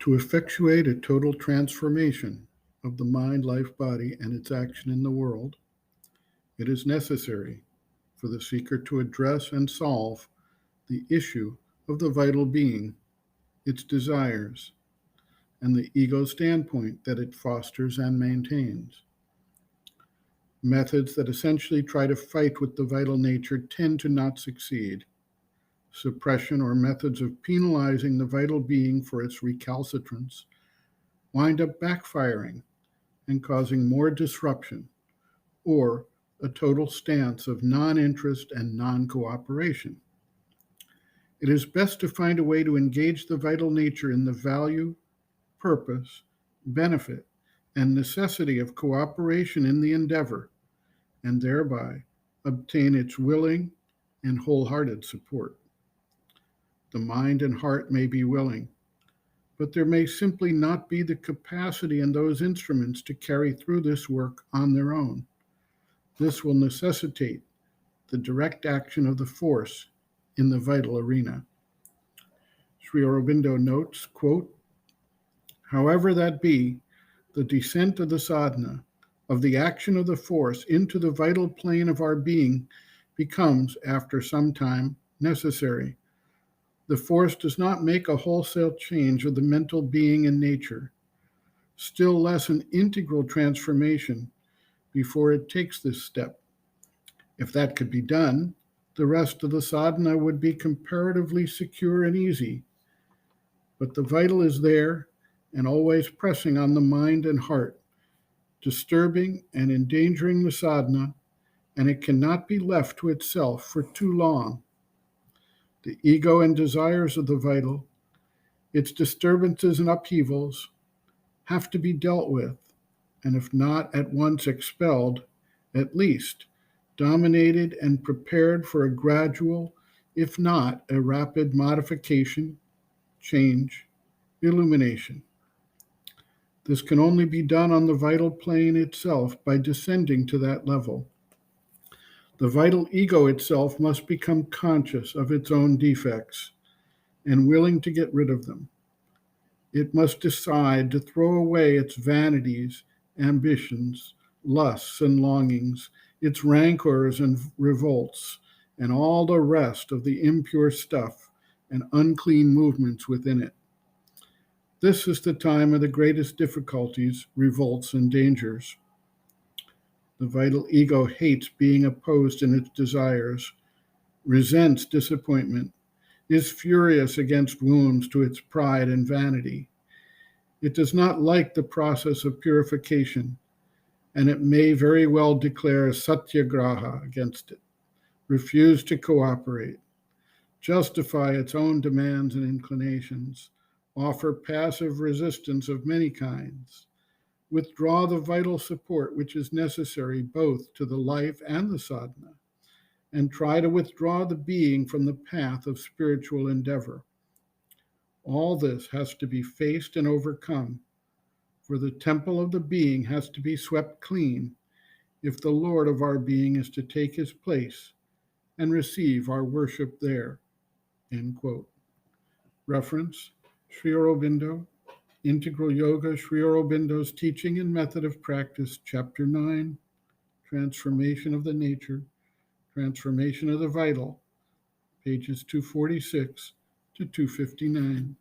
To effectuate a total transformation of the mind, life, body, and its action in the world, it is necessary for the seeker to address and solve the issue of the vital being, its desires, and the ego standpoint that it fosters and maintains. Methods that essentially try to fight with the vital nature tend to not succeed. Suppression or methods of penalizing the vital being for its recalcitrance wind up backfiring and causing more disruption or a total stance of non-interest and non-cooperation. It is best to find a way to engage the vital nature in the value, purpose, benefit, and necessity of cooperation in the endeavor, and thereby obtain its willing and wholehearted support. The mind and heart may be willing, but there may simply not be the capacity in those instruments to carry through this work on their own. This will necessitate the direct action of the force in the vital arena. Sri Aurobindo notes, quote, "However that be, the descent of the sadhana, of the action of the force into the vital plane of our being becomes, after some time, necessary. The force does not make a wholesale change of the mental being and nature, still less an integral transformation before it takes this step. If that could be done, the rest of the sadhana would be comparatively secure and easy. But the vital is there and always pressing on the mind and heart, disturbing and endangering the sadhana, and it cannot be left to itself for too long. The ego and desires of the vital, its disturbances and upheavals, have to be dealt with, and if not at once expelled, at least dominated and prepared for a gradual, if not a rapid modification, change, illumination. This can only be done on the vital plane itself by descending to that level. The vital ego itself must become conscious of its own defects and willing to get rid of them. It must decide to throw away its vanities, ambitions, lusts, and longings, its rancors and revolts, and all the rest of the impure stuff and unclean movements within it. This is the time of the greatest difficulties, revolts, and dangers. The vital ego hates being opposed in its desires, resents disappointment, is furious against wounds to its pride and vanity. It does not like the process of purification, and it may very well declare satyagraha against it, refuse to cooperate, justify its own demands and inclinations, offer passive resistance of many kinds, withdraw the vital support which is necessary both to the life and the sadhana, and try to withdraw the being from the path of spiritual endeavor. All this has to be faced and overcome, for the temple of the being has to be swept clean if the Lord of our being is to take his place and receive our worship there." End quote. Reference, Sri Aurobindo, Integral Yoga, Sri Aurobindo's Teaching and Method of Practice, Chapter 9, Transformation of the Nature, Transformation of the Vital, pages 246 to 259.